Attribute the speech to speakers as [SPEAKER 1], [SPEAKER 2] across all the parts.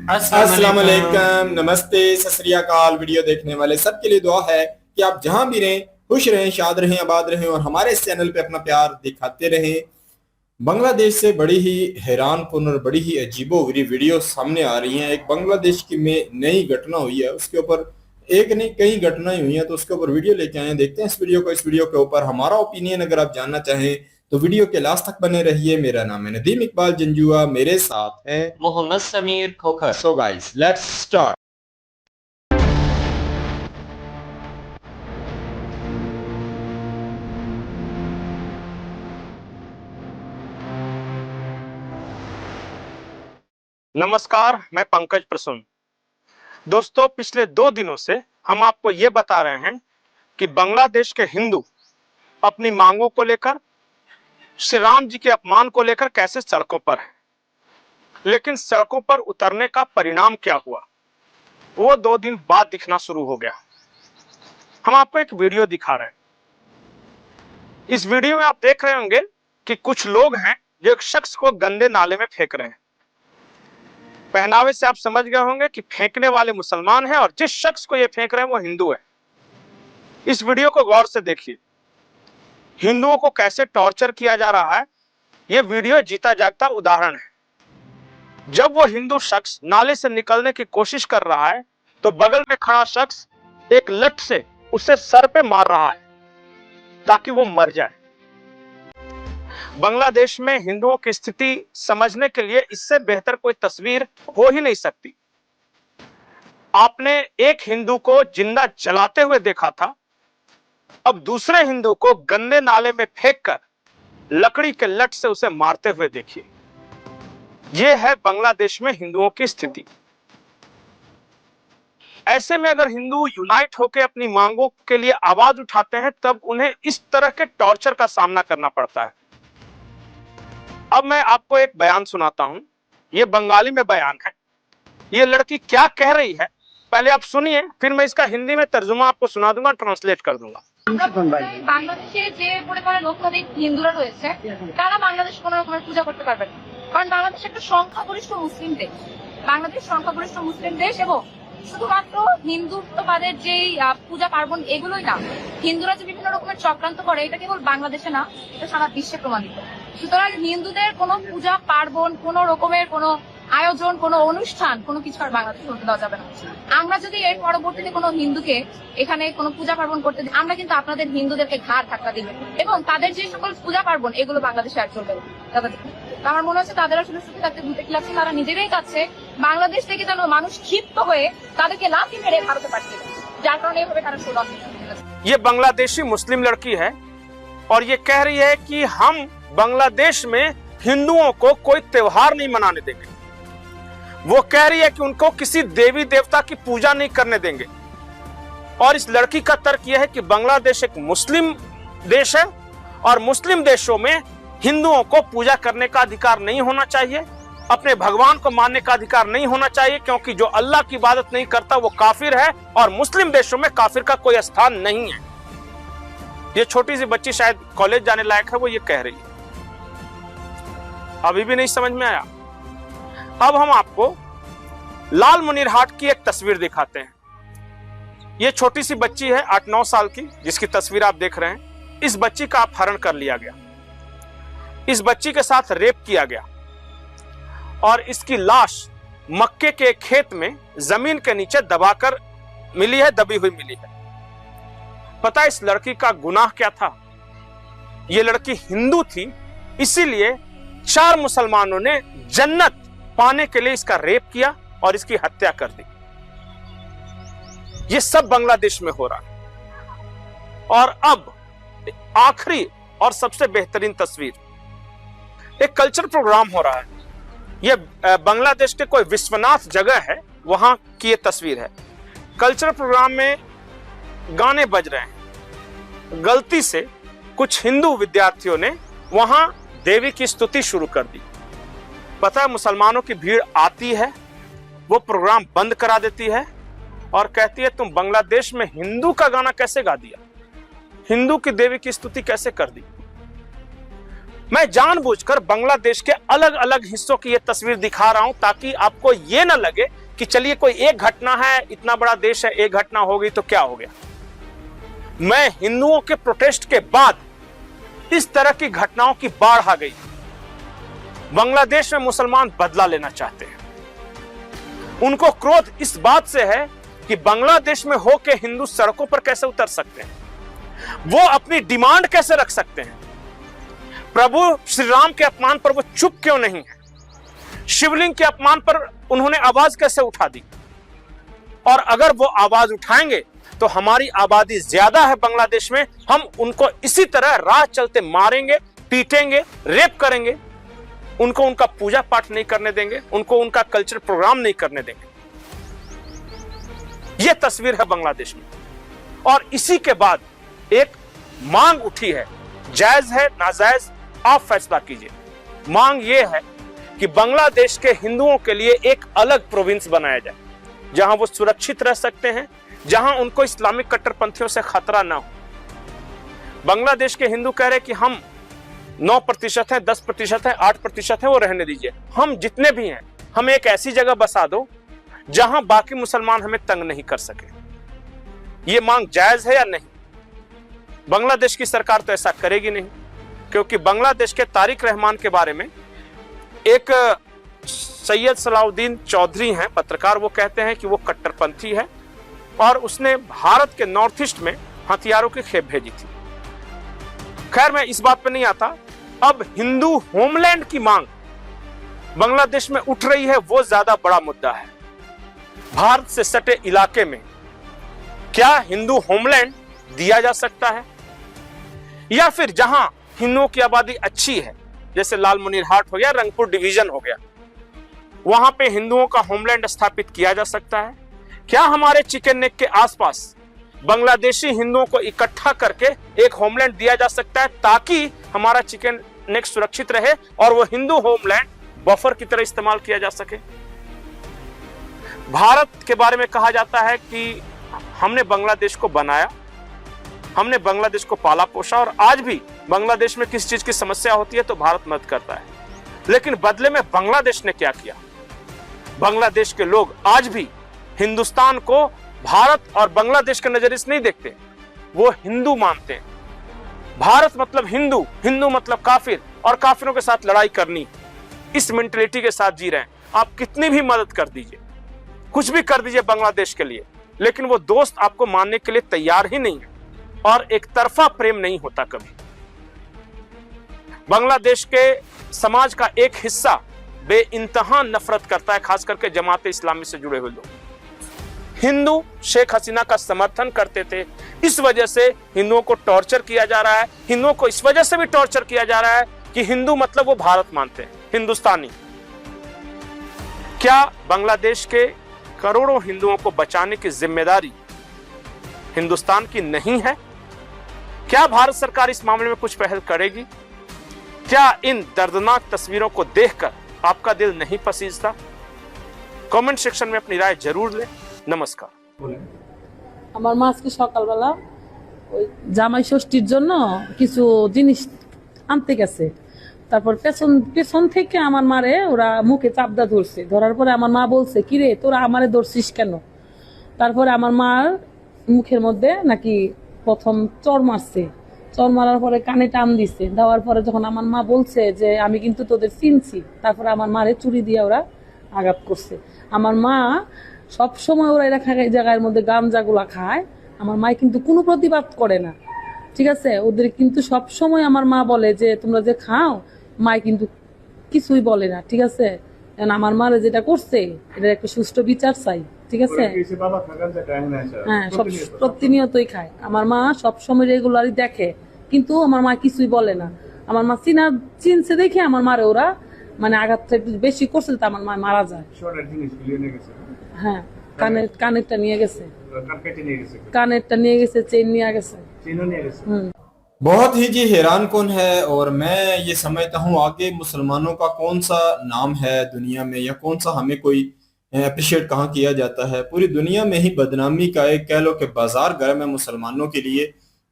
[SPEAKER 1] अस्सलाम वालेकुम, नमस्ते, सत श्री अकाल। वीडियो देखने वाले सबके लिए दुआ है कि आप जहां भी रहें खुश रहें, शाद रहें, आबाद रहें और हमारे इस चैनल पे अपना प्यार दिखाते रहें। बांग्लादेश से बड़ी ही हैरानकुन और बड़ी ही अजीबोगरीब वीडियो सामने आ रही हैं। एक बांग्लादेश की में नई घटना हुई है, उसके ऊपर एक नहीं कई घटनाएं हुई हैं, तो उसके ऊपर वीडियो लेके आए हैं। देखते हैं इस वीडियो को। इस वीडियो के ऊपर हमारा ओपिनियन अगर आप जानना चाहें तो वीडियो के लास्ट तक बने रहिए। मेरा नाम है नदीम इकबाल जंजुआ, मेरे साथ है
[SPEAKER 2] Mohammad Sameer Khokhar.
[SPEAKER 1] So guys let's start.
[SPEAKER 3] नमस्कार, मैं पंकज प्रसून। दोस्तों, पिछले 2 दिनों से हम आपको ये बता रहे हैं कि बांग्लादेश के हिंदू अपनी मांगों को लेकर, श्री राम जी के अपमान को लेकर कैसे सड़कों पर हैं। लेकिन सड़कों पर उतरने का परिणाम क्या हुआ, वो 2 दिन बाद दिखना शुरू हो गया। हम आपको एक वीडियो दिखा रहे हैं। इस वीडियो में आप देख रहे होंगे कि कुछ लोग हैं जो एक शख्स को गंदे नाले में फेंक रहे हैं। पहनावे से आप समझ गए होंगे कि फेंकने वाले मुसलमान हैं और जिस शख्स को ये फेंक रहे हैं वो हिंदू है। इस वीडियो को गौर से देखिए। हिंदुओं को कैसे टॉर्चर किया जा रहा है, ये वीडियो जीता जागता उदाहरण है। जब वो हिंदू शख्स नाले से निकलने की कोशिश कर रहा है तो बगल में खड़ा शख्स एक लठ से उसे सर पे मार रहा है ताकि वो मर जाए। बांग्लादेश में हिंदुओं की स्थिति समझने के लिए इससे बेहतर कोई तस्वीर हो ही नहीं सकती। आपने एक हिंदू को जिंदा जलाते हुए देखा था, अब दूसरे हिंदू को गंदे नाले में फेंककर लकड़ी के लठ से उसे मारते हुए देखिए। यह है बांग्लादेश में हिंदुओं की स्थिति। ऐसे में अगर हिंदू यूनाइट होकर अपनी मांगों के लिए आवाज उठाते हैं तब उन्हें इस तरह के टॉर्चर का सामना करना पड़ता है। अब मैं आपको एक बयान सुनाता हूं। यह बंगाली में बयान है। यह लड़की क्या कह रही है पहले आप सुनिए, फिर मैं इसका हिंदी में तर्जुमा आपको सुना दूंगा, ट्रांसलेट कर दूंगा।
[SPEAKER 4] বাংলাদেশে যে পরিমাণে লক্ষাধিক হিন্দুরা রয়েছে তারা বাংলাদেশ কোনো রকমের পূজা করতে পারবে না, কারণ বাংলাদেশ একটা সংখ্যাগরিষ্ঠ মুসলিম দেশ। বাংলাদেশ সংখ্যাগরিষ্ঠ মুসলিম দেশ এবং শুধুমাত্র হিন্দুত্ববাদের যে পূজা পার্বণ এগুলোই না, হিন্দুরা যে বিভিন্ন রকমের চক্রান্ত করে এটা কেবল বাংলাদেশে না, এটা সারা বিশ্বে প্রমাণিত। সুতরাং হিন্দুদের কোনো পূজা পার্বণ, কোনো রকমের কোনো আয়োজন, কোনো অনুষ্ঠান, কোনো কিছু আর বাংলাদেশে করতে দেওয়া যাবে না। আমরা যদি এর পরবর্তীতে কোনো হিন্দুকে এখানে কোনো পূজা পার্বণ করতে দিই, আমরা কিন্তু আপনাদের হিন্দুদেরকে ঘাড় ধাক্কা দিব এবং তাদের যে সকল পূজা পার্বণ এগুলো বাংলাদেশে আর চলবে না। আমার মনে হচ্ছে তাদের আসলে সুখে থাকতে ভূতে লাগছে, তারা নিজেরাই চাচ্ছে বাংলাদেশ থেকে যেন মানুষ ক্ষিপ্ত হয়ে তাদেরকে লাথি মেরে ভারতে পাঠিয়ে দেয়, যার কারণে এভাবে তারা শোধন।
[SPEAKER 3] ये बांग्लादेशी मुस्लिम लड़की है और ये कह रही है कि हम बांग्लादेश में हिंदुओं को कोई त्योहार नहीं मनाने देंगे। वो कह रही है कि उनको किसी देवी देवता की पूजा नहीं करने देंगे। और इस लड़की का तर्क यह है कि बांग्लादेश एक मुस्लिम देश है और मुस्लिम देशों में हिंदुओं को पूजा करने का अधिकार नहीं होना चाहिए, अपने भगवान को मानने का अधिकार नहीं होना चाहिए, क्योंकि जो अल्लाह की इबादत नहीं करता वो काफिर है और मुस्लिम देशों में काफिर का कोई स्थान नहीं है। ये छोटी सी बच्ची शायद कॉलेज जाने लायक है, वो ये कह रही है। अभी भी नहीं समझ में आया। अब हम आपको लाल मुनीरहाट की एक तस्वीर दिखाते हैं। ये छोटी सी बच्ची है 8-9 साल की, जिसकी तस्वीर आप देख रहे हैं। इस बच्ची का अपहरण कर लिया गया, इस बच्ची के साथ रेप किया गया और इसकी लाश मक्के के खेत में जमीन के नीचे दबाकर मिली है, दबी हुई मिली है। पता है इस लड़की का गुनाह क्या था? ये लड़की हिंदू थी, इसीलिए 4 मुसलमानों ने जन्नत पाने के लिए इसका रेप किया और इसकी हत्या कर दी। ये सब बांग्लादेश में हो रहा है। और अब आखिरी और सबसे बेहतरीन तस्वीर, एक कल्चर प्रोग्राम हो रहा है। ये बांग्लादेश के कोई विश्वनाथ जगह है, वहां की ये तस्वीर है। कल्चर प्रोग्राम में गाने बज रहे हैं। गलती से कुछ हिंदू विद्यार्थियों ने वहां देवी की स्तुति शुरू कर दी। पता है मुसलमानों की भीड़ आती है, वो प्रोग्राम बंद करा देती है और कहती है तुम बांग्लादेश में हिंदू का गाना कैसे गा दिया, हिंदू की देवी की स्तुति कैसे कर दी। मैं जानबूझकर बांग्लादेश के अलग अलग हिस्सों की यह तस्वीर दिखा रहा हूं ताकि आपको यह ना लगे कि चलिए कोई एक घटना है, इतना बड़ा देश है, एक घटना हो गई तो क्या हो गया। मैं हिंदुओं के प्रोटेस्ट के बाद इस तरह की घटनाओं की बाढ़ आ गई। बांग्लादेश में मुसलमान बदला लेना चाहते हैं। उनको क्रोध इस बात से है कि बांग्लादेश में होके हिंदू सड़कों पर कैसे उतर सकते हैं, वो अपनी डिमांड कैसे रख सकते हैं, प्रभु श्री राम के अपमान पर वो चुप क्यों नहीं है, शिवलिंग के अपमान पर उन्होंने आवाज कैसे उठा दी। और अगर वो आवाज उठाएंगे तो हमारी आबादी ज्यादा है बांग्लादेश में, हम उनको इसी तरह राह चलते मारेंगे, पीटेंगे, रेप करेंगे, उनको उनका पूजा पाठ नहीं करने देंगे, उनको उनका कल्चर प्रोग्राम नहीं करने देंगे। यह तस्वीर है बांग्लादेश में। और इसी के बाद एक मांग उठी है, जायज है नाजायज आप फैसला कीजिए। मांग यह है कि बांग्लादेश के हिंदुओं के लिए एक अलग प्रोविंस बनाया जाए जहां वो सुरक्षित रह सकते हैं, जहां उनको इस्लामिक कट्टरपंथियों से खतरा ना हो। बांग्लादेश के हिंदू कह रहे कि हम 9% है, 10% है, 8% है, वो रहने दीजिए। हम जितने भी हैं, हम एक ऐसी जगह बसा दो जहां बाकी मुसलमान हमें तंग नहीं कर सके। ये मांग जायज है या नहीं? बांग्लादेश की सरकार तो ऐसा करेगी नहीं, क्योंकि बांग्लादेश के तारिक रहमान के बारे में एक सैयद सलाउद्दीन चौधरी हैं पत्रकार, वो कहते हैं कि वो कट्टरपंथी है और उसने भारत के नॉर्थ ईस्ट में हथियारों की खेप भेजी थी। खैर मैं इस बात पे नहीं आता। अब हिंदू होमलैंड की मांग बांग्लादेश में उठ रही है, वो ज्यादा बड़ा मुद्दा है। भारत से सटे इलाके में क्या हिंदू होमलैंड दिया जा सकता है, या फिर जहां हिंदुओं की आबादी अच्छी है, जैसे लालमनिरहाट हो गया, रंगपुर डिवीजन हो गया, वहां पे हिंदुओं का होमलैंड स्थापित किया जा सकता है? क्या हमारे चिकन नेक के आसपास बांग्लादेशी हिंदुओं को इकट्ठा करके एक होमलैंड दिया जा सकता है ताकि हमारा चिकन नेक सुरक्षित रहे और वो हिंदू होमलैंड बफर की तरह इस्तेमाल किया जा सके? भारत के बारे में कहा जाता है कि हमने बांग्लादेश को बनाया, हमने बांग्लादेश को पाला पोसा, और आज भी बांग्लादेश में किस चीज की समस्या होती है तो भारत मदद करता है। लेकिन बदले में बांग्लादेश ने क्या किया? बांग्लादेश के लोग आज भी हिंदुस्तान को भारत और बांग्लादेश के नजरिए से नहीं देखते, वो हिंदू मानते हैं। भारत मतलब हिंदू, हिंदू मतलब काफिर, और काफिरों के साथ लड़ाई करनी, इस मेंटेलिटी के साथ जी रहे हैं। आप कितनी भी मदद कर दीजिए, कुछ भी कर दीजिए बांग्लादेश के लिए, लेकिन वो दोस्त आपको मानने के लिए तैयार ही नहीं है, और एक तरफा प्रेम नहीं होता कभी। बांग्लादेश के समाज का एक हिस्सा बेइंतहा नफरत करता है, खास करके जमात इस्लामी से जुड़े हुए लोग। हिंदू शेख हसीना का समर्थन करते थे, इस वजह से हिंदुओं को टॉर्चर किया जा रहा है। हिंदुओं को इस वजह से भी टॉर्चर किया जा रहा है कि हिंदू मतलब वो भारत मानते हैं, हिंदुस्तानी। क्या बांग्लादेश के करोड़ों हिंदुओं को बचाने की जिम्मेदारी हिंदुस्तान की नहीं है? क्या भारत सरकार इस मामले में कुछ पहल करेगी? क्या इन दर्दनाक तस्वीरों को देखकर आपका दिल नहीं पसीजता? कमेंट सेक्शन में अपनी राय जरूर लें। नमस्कार।
[SPEAKER 2] আমার মা আজকে সকালবেলা ওই জামাই ষষ্ঠীর জন্য কিছু জিনিস আনতে গেছে। তারপর পেছন থেকে আমার মারে ওরা মুখে চাপদা ধরছে। ধরার পরে আমার মা বলছে, কিরে তোরা আমারে ধরছিস কেন? তারপরে আমার মার মুখের মধ্যে নাকি প্রথম চর মারছে। চর মারার পরে কানে টান দিছে। দেওয়ার পরে যখন আমার মা বলছে যে আমি কিন্তু তোদের চিনছি, তারপরে আমার মারে চুরি দিয়ে ওরা আঘাত করছে। আমার মা সব সময় ওরা এরা খায় জায়গার মধ্যে গাঞ্জাগুলা খায়, আমার মা কিন্তু কোনো প্রতিবাদ করে না, ঠিক আছে? ওদের কিন্তু সব সময় আমার মা বলে যে তোমরা যে খাও, মা কিন্তু কিছুই বলে না, ঠিক আছে? আমার মারে যেটা করছে এটা একটা সুষ্ঠু বিচার চাই, ঠিক আছে? হ্যাঁ, সব প্রতিনিয়তই খায়। আমার মা সবসময় রেগুলারই দেখে, কিন্তু আমার মা কিছুই বলে না। আমার মা চিনছে দেখে আমার মারে ওরা মানে আঘাতটা একটু বেশি করছে, তো আমার মা মারা যায়। হ্যাঁ, কানেরটা নিয়ে গেছে, কানেরটা নিয়ে গেছে, চেন নিয়ে গেছে।
[SPEAKER 1] बहुत ही जी हैरान कौन है। और मैं ये समझता हूँ आगे मुसलमानों का कौन सा नाम है दुनिया में, या कौन सा हमें कोई अप्रिशिएट कहाँ किया जाता है। पूरी दुनिया में ही बदनामी का एक कह लो कि बाजार गर्म है मुसलमानों के लिए।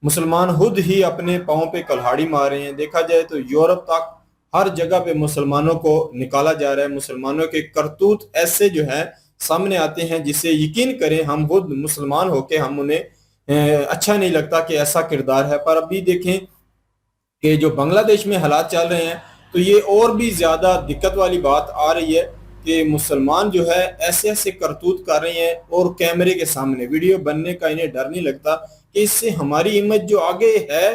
[SPEAKER 1] मुसलमान खुद ही अपने पाँव पे कुल्हाड़ी मार रहे हैं। देखा जाए तो यूरोप तक हर जगह पे मुसलमानों को निकाला जा रहा है। मुसलमानों के करतूत ऐसे जो है सामने आते हैं जिससे यकीन करें हम खुद मुसलमान होके हम उन्हें अच्छा नहीं लगता कि ऐसा किरदार है। पर अभी देखें कि जो बांग्लादेश में हालात चल रहे हैं तो ये और भी ज्यादा दिक्कत वाली बात आ रही है कि मुसलमान जो है ऐसे ऐसे करतूत कर रहे हैं और कैमरे के सामने वीडियो बनने का इन्हें डर नहीं लगता कि इससे हमारी इमेज जो आगे है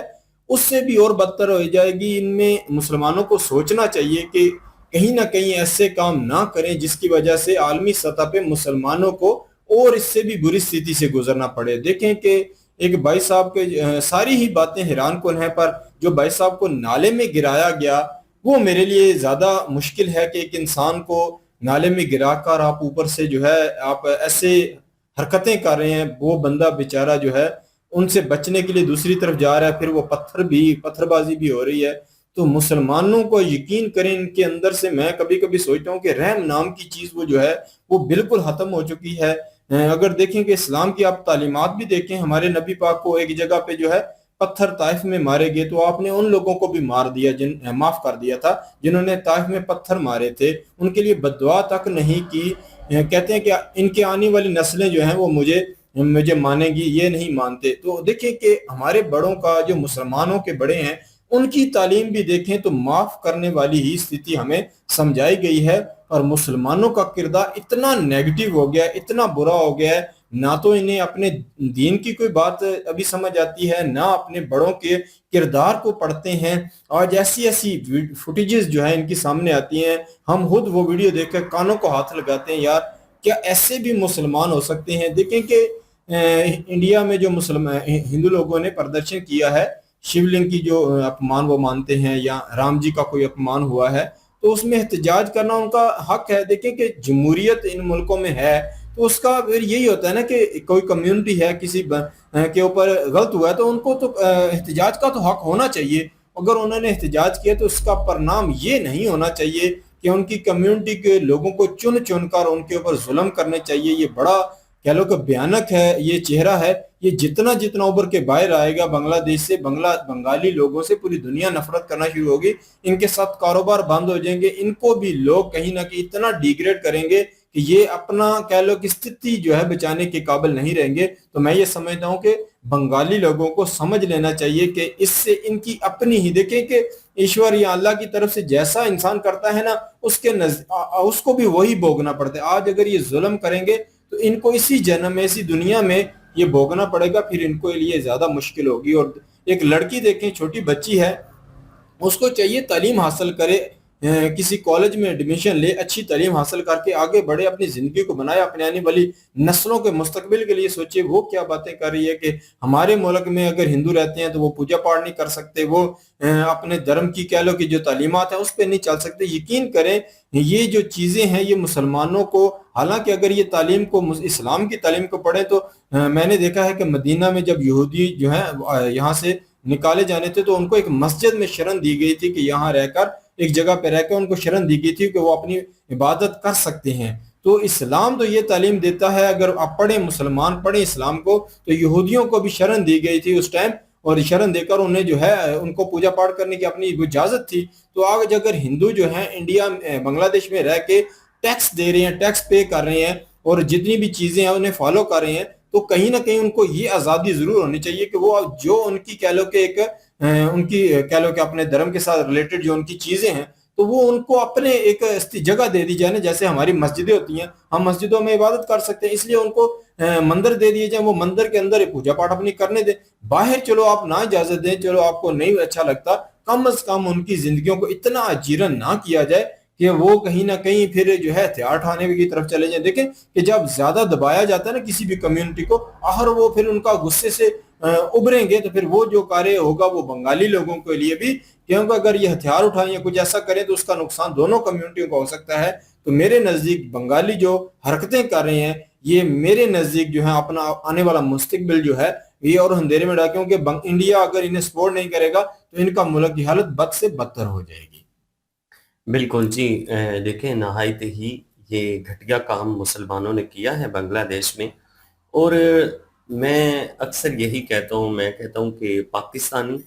[SPEAKER 1] उससे भी और बदतर हो जाएगी। इनमें मुसलमानों को सोचना चाहिए कि कहीं ना कहीं ऐसे काम ना करें जिसकी वजह से आलमी सतह पे मुसलमानों को और इससे भी बुरी स्थिति से गुजरना पड़े। देखें कि एक भाई साहब के सारी ही बातें हैरान कुन है, पर जो भाई साहब को नाले में गिराया गया वो मेरे लिए ज्यादा मुश्किल है कि एक इंसान को नाले में गिराकर आप ऊपर से जो है आप ऐसे हरकतें कर रहे हैं। वो बंदा बेचारा जो है उनसे बचने के लिए दूसरी तरफ जा रहा है, फिर वो पत्थरबाजी भी हो रही है। तो मुसलमानों को यकीन करें, इनके अंदर से मैं कभी कभी सोचता हूँ कि रहम नाम की चीज वो जो है वो बिल्कुल खत्म हो चुकी है। अगर देखें कि इस्लाम की आप तालीमात भी देखें, हमारे नबी पाक को एक जगह पे जो है पत्थर ताइफ में मारे गए तो आपने उन लोगों को भी मार दिया, माफ कर दिया था जिन्होंने ताइफ में पत्थर मारे थे। उनके लिए बद्दुआ तक नहीं की। कहते हैं कि इनके आने वाली नस्लें जो हैं वो मुझे मानेगी, ये नहीं मानते। तो देखिए कि हमारे बड़ों का जो मुसलमानों के बड़े हैं उनकी तालीम भी देखें तो माफ करने वाली ही स्थिति हमें समझाई गई है। और मुसलमानों का किरदार इतना नेगेटिव हो गया, इतना बुरा हो गया है, ना तो इन्हें अपने दीन की कोई बात अभी समझ आती है, ना अपने बड़ों के किरदार को पढ़ते हैं। और ऐसी ऐसी फुटेजेस जो है इनकी सामने आती हैं, हम खुद वो वीडियो देखकर कानों को हाथ लगाते हैं, यार क्या ऐसे भी मुसलमान हो सकते हैं। देखें कि इंडिया में जो मुसलमान हिंदू लोगों ने प्रदर्शन किया है, शिवलिंग की जो अपमान वो मानते हैं या राम जी का कोई अपमान हुआ है तो उसमें एहतजाज करना उनका हक है। देखें कि जमहूरियत इन मुल्कों में है तो उसका फिर यही होता है ना कि कोई कम्युनिटी है किसी के ऊपर गलत हुआ है तो उनको तो एहतजाज का तो हक होना चाहिए। अगर उन्होंने एहतजाज किया तो उसका परिणाम ये नहीं होना चाहिए कि उनकी कम्युनिटी के लोगों को चुन चुन कर उनके ऊपर जुल्म करने चाहिए। ये बड़ा कह लो कि भयानक है, ये चेहरा है। ये जितना जितना उभर के बाहर आएगा बांग्लादेश से, बंगाली लोगों से पूरी दुनिया नफरत करना शुरू होगी। इनके साथ कारोबार बंद हो जाएंगे, इनको भी लोग कहीं ना कहीं इतना डिग्रेड करेंगे कि ये अपना कह लो कि स्थिति जो है बचाने के काबिल नहीं रहेंगे। तो मैं ये समझता हूँ कि बंगाली लोगों को समझ लेना चाहिए कि इससे इनकी अपनी ही, देखें कि ईश्वर या अल्लाह की तरफ से जैसा इंसान करता है ना उसको भी वही भोगना पड़ता है। आज अगर ये जुल्म करेंगे तो इनको इसी जन्म में इसी दुनिया में ये भोगना पड़ेगा, फिर इनको लिए ज्यादा मुश्किल होगी। और एक लड़की देखें, छोटी बच्ची है, उसको चाहिए तालीम हासिल करे, किसी कॉलेज में एडमिशन ले, अच्छी तालीम हासिल करके आगे बढ़े, अपनी जिंदगी को बनाए, अपने आने वाली नस्लों के मुस्तकबिल के लिए सोचे। वो क्या बातें कर रही है कि हमारे मुल्क में अगर हिंदू रहते हैं तो वो पूजा पाठ नहीं कर सकते, वो अपने धर्म की कह लो कि जो तालीमात है उस पर नहीं चल सकते। यकीन करें ये जो चीजें हैं ये मुसलमानों को, हालांकि अगर ये तालीम को इस्लाम की तालीम को पढ़े तो मैंने देखा है कि मदीना में जब यहूदी जो है यहाँ से निकाले जाने थे तो उनको एक मस्जिद में शरण दी गई थी कि यहाँ रहकर एक जगह पे रहकर उनको शरण दी गई थी कि वो अपनी इबादत कर सकते हैं। तो इस्लाम तो ये तालीम देता है, अगर आप पढ़े मुसलमान पढ़े इस्लाम को, तो यहूदियों को भी शरण दी गई थी उस टाइम, और शरण देकर उन्हें जो है उनको पूजा पाठ करने की अपनी इजाजत थी। तो आज अगर हिंदू जो है इंडिया बांग्लादेश में रह के टैक्स दे रहे हैं, टैक्स पे कर रहे हैं और जितनी भी चीजें हैं उन्हें फॉलो कर रहे हैं, तो कहीं ना कहीं उनको ये आजादी जरूर होनी चाहिए कि वो जो उनकी कह लो कि एक उनकी कह लो कि अपने धर्म के साथ रिलेटेड जो उनकी चीजें हैं तो वो उनको अपने एक जगह दे दी जाए ना। जैसे हमारी मस्जिदें होती हैं, हम मस्जिदों में इबादत कर सकते हैं, इसलिए उनको मंदिर दे दिए जाए, वो मंदिर के अंदर पूजा पाठ अपनी करने दें। बाहर चलो आप ना इजाजत दें, चलो आपको नहीं अच्छा लगता, कम से कम उनकी जिंदगियों को इतना अजीरन ना किया जाए कि वो कहीं ना कहीं फिर जो है हथियार उठाने की तरफ चले जाए। देखें कि जब ज्यादा दबाया जाता है ना किसी भी कम्युनिटी को, आखिर वो फिर उनका गुस्से से उभरेंगे तो फिर वो जो कार्य होगा वो बंगाली लोगों के लिए भी, क्योंकि अगर ये हथियार उठाएं या कुछ ऐसा करें तो उसका नुकसान दोनों कम्युनिटियों का हो सकता है। तो मेरे नजदीक बंगाली जो हरकतें कर रहे हैं ये मेरे नजदीक जो है अपना आने वाला मुस्तकबिल जो है ये और अंधेरे में डालें, क्योंकि इंडिया अगर इन्हें सपोर्ट नहीं करेगा तो इनका मुल्क की हालत बद से बदतर हो जाएगी।
[SPEAKER 5] बिल्कुल जी। देखें नहायत ही ये घटिया काम मुसलमानों ने किया है बांग्लादेश में, और मैं अक्सर यही कहता हूँ, मैं कहता हूँ कि पाकिस्तानी,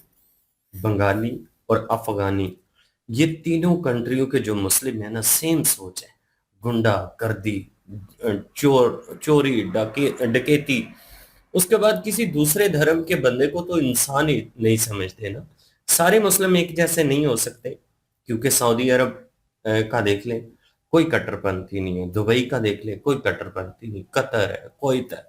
[SPEAKER 5] बंगाली और अफगानी, ये तीनों कंट्रियों के जो मुस्लिम है ना, सेम सोच है। गुंडा गर्दी, चोरी, डकैती, उसके बाद किसी दूसरे धर्म के बंदे को तो इंसान ही नहीं समझते ना। सारे मुस्लिम एक जैसे नहीं हो सकते, क्योंकि सऊदी अरब का देख लें, कोई कट्टरपंथी नहीं है। दुबई का देख लें, कोई कट्टरपंथी नहीं। कतर है, कुवैत है,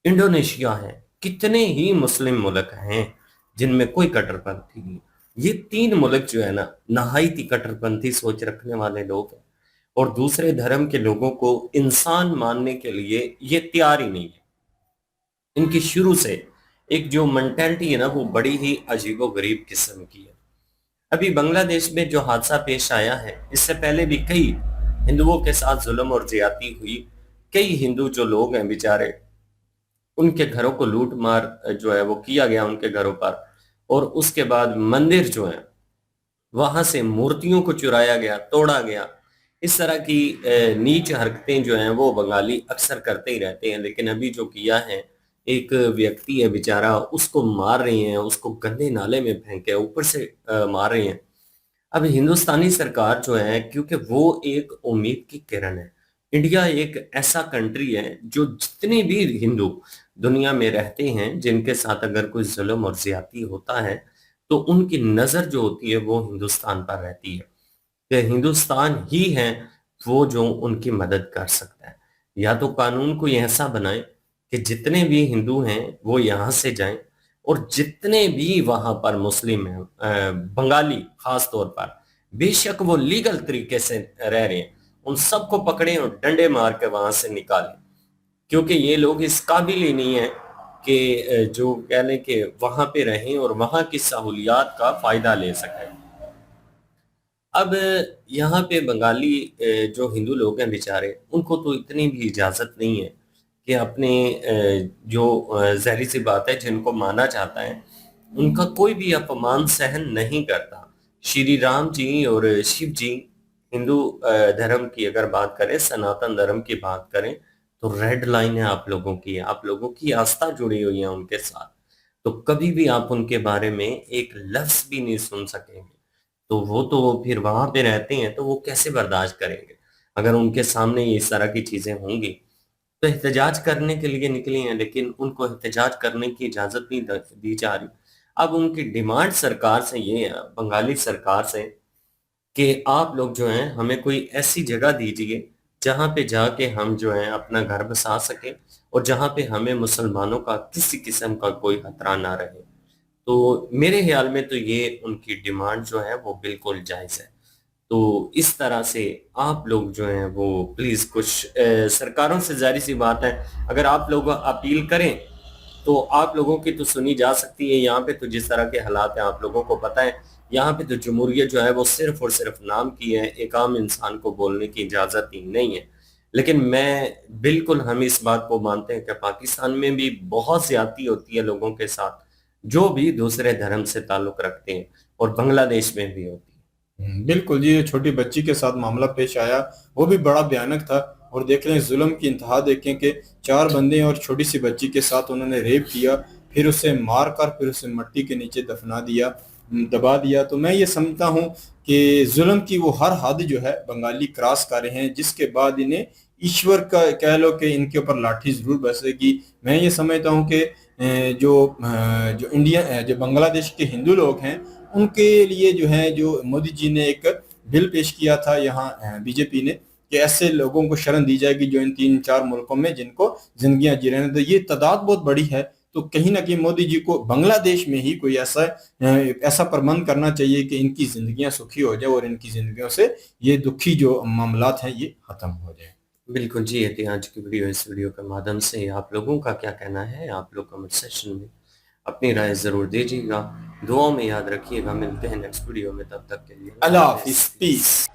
[SPEAKER 5] इंडोनेशिया है, कितने ही मुस्लिम मुल्क हैं जिनमें कोई कट्टरपंथी नहीं। ये तीन मुल्क जो है ना, नहायती कट्टरपंथी सोच रखने वाले लोग हैं, और दूसरे धर्म के लोगों को इंसान मानने के लिए ये तैयार ही नहीं है। इनकी शुरू से एक जो मेंटेलिटी है ना, वो बड़ी ही अजीबो गरीब किस्म की है। अभी बांग्लादेश में जो हादसा पेश आया है, इससे पहले भी कई हिंदुओं के साथ जुल्म और ज्यादती हुई। कई हिंदू जो लोग हैं बेचारे, उनके घरों को लूट मार जो है वो किया गया उनके घरों पर, और उसके बाद मंदिर जो है वहां से मूर्तियों को चुराया गया, तोड़ा गया। इस तरह की नीच हरकतें जो हैं वो बंगाली अक्सर करते ही रहते हैं। लेकिन अभी जो किया है, एक व्यक्ति है बेचारा, उसको मार रहे हैं, उसको गंदे नाले में फेंके, ऊपर से मार रहे हैं। अब हिंदुस्तानी सरकार जो है, क्योंकि वो एक उम्मीद की किरण है। इंडिया एक ऐसा कंट्री है जो जितने भी हिंदू दुनिया में रहते हैं, जिनके साथ अगर कोई जुल्म और ज्यादती होता है, तो उनकी नजर जो होती है वो हिंदुस्तान पर रहती है, कि हिंदुस्तान ही है वो जो उनकी मदद कर सकता है। या तो कानून को ऐसा बनाए कि जितने भी हिंदू हैं वो यहाँ से जाएं, और जितने भी वहां पर मुस्लिम हैं, बंगाली खास तौर पर, बेशक वो लीगल तरीके से रह रहे हैं, उन सबको पकड़े और डंडे मार के वहां से निकालें। क्योंकि ये लोग इस काबिल ही नहीं है कि जो कह लें कि वहां पे रहें और वहां की सहूलियात का फायदा ले सकें। अब यहाँ पे बंगाली जो हिंदू लोग हैं बेचारे, उनको तो इतनी भी इजाजत नहीं है कि अपने जो ज़ाहिर सी बात है, जिनको माना जाता है उनका कोई भी अपमान सहन नहीं करता। श्री राम जी और शिव जी, हिंदू धर्म की अगर बात करें, सनातन धर्म की बात करें, तो रेड लाइन है आप लोगों की। आप लोगों की आस्था जुड़ी हुई है उनके साथ, तो कभी भी आप उनके बारे में एक लफ्ज भी नहीं सुन सकेंगे। तो वो तो फिर वहां पे रहते हैं, तो वो कैसे बर्दाश्त करेंगे अगर उनके सामने ये इस तरह की चीजें होंगी। तो एहतजाज करने के लिए निकले हैं, लेकिन उनको एहतजाज करने की इजाजत नहीं दी जा रही। अब उनकी डिमांड सरकार से ये है, बंगाली सरकार से, कि आप लोग जो हैं हमें कोई ऐसी जगह दीजिए जहां पे जाके हम जो है अपना घर बसा सके, और जहां पे हमें मुसलमानों का किसी किस्म का कोई खतरा ना रहे। तो मेरे ख्याल में तो ये उनकी डिमांड जो है वो बिल्कुल जायज है। तो इस तरह से आप लोग जो हैं वो प्लीज कुछ सरकारों से, जारी सी बात है, अगर आप लोग अपील करें तो आप लोगों की तो सुनी जा सकती है। यहाँ पे तो जिस तरह के हालात हैं आप लोगों को पता है, यहाँ पे तो जमहूरियत जो है वो सिर्फ और सिर्फ नाम की है, एक आम इंसान को बोलने की इजाजत ही नहीं है। लेकिन मैं बिल्कुल, हम इस बात को मानते हैं कि पाकिस्तान में भी बहुत ज्यादती होती है लोगों के साथ जो भी दूसरे धर्म से ताल्लुक रखते हैं, और बांग्लादेश में भी होती है।
[SPEAKER 1] बिल्कुल जी, ये छोटी बच्ची के साथ मामला पेश आया, वो भी बड़ा भयानक था। और देख रहे हैं जुल्म की इंतहा, देखें कि 4 बंदे और छोटी सी बच्ची के साथ उन्होंने रेप किया, फिर उसे मार कर फिर उसे मिट्टी के नीचे दफना दिया, दबा दिया। तो मैं ये समझता हूँ कि जुल्म की वो हर हद जो है बंगाली क्रॉस कर रहे हैं, जिसके बाद इन्हें ईश्वर का कह लो कि इनके ऊपर लाठी जरूर बरसेगी। मैं ये समझता हूँ कि जो इंडिया, जो बांग्लादेश के हिंदू लोग हैं, उनके लिए जो है, जो मोदी जी ने एक बिल पेश किया था यहाँ बीजेपी ने, कि ऐसे लोगों को शरण दी जाएगी जो इन 3-4 मुल्कों में जिनको जिंदगियां जी रहे हैं। तो ये तादाद बहुत बड़ी है। तो कहीं ना कहीं मोदी जी को बांग्लादेश में ही कोई ऐसा प्रबंध करना चाहिए कि इनकी जिंदगियां सुखी हो जाए और इनकी जिंदगियों से ये दुखी जो मामलात हैं ये खत्म हो जाए।
[SPEAKER 5] बिल्कुल जी, ये थी आज की वीडियो। इस वीडियो के माध्यम से आप लोगों का क्या कहना है, आप लोग कमेंट सेक्शन में अपनी राय जरूर दीजिएगा। दुआओं में याद रखिएगा। मिलते हैं नेक्स्ट वीडियो में, तब तक के लिए
[SPEAKER 1] अल्लाह हाफिज, पीस।